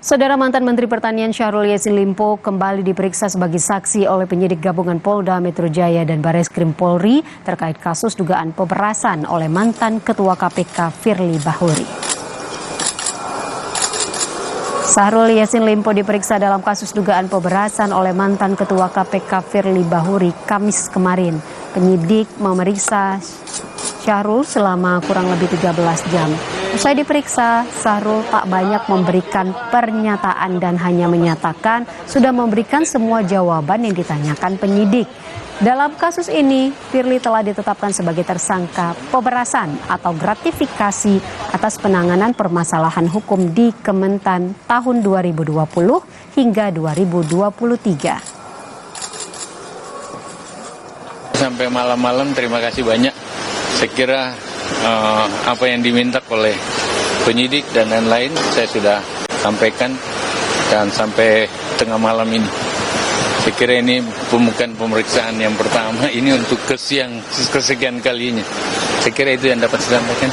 Saudara mantan Menteri Pertanian Syahrul Yassin Limpo kembali diperiksa sebagai saksi oleh penyidik gabungan Polda Metro Jaya dan Bareskrim Polri terkait kasus dugaan pemerasan oleh mantan Ketua KPK Firly Bahuri. Syahrul Yassin Limpo diperiksa dalam kasus dugaan pemerasan oleh mantan Ketua KPK Firly Bahuri Kamis kemarin. Penyidik memeriksa Syahrul selama kurang lebih 13 jam. Usai diperiksa, Syahrul tak banyak memberikan pernyataan dan hanya menyatakan sudah memberikan semua jawaban yang ditanyakan penyidik. Dalam kasus ini, Firly telah ditetapkan sebagai tersangka pemerasan atau gratifikasi atas penanganan permasalahan hukum di Kementan tahun 2020 hingga 2023. Sampai malam-malam, terima kasih banyak. Saya kira apa yang diminta oleh penyidik dan lain-lain saya sudah sampaikan dan sampai tengah malam ini. Saya kira ini bukan pemeriksaan yang pertama, ini untuk kesekian kalinya. Saya kira itu yang dapat saya sampaikan.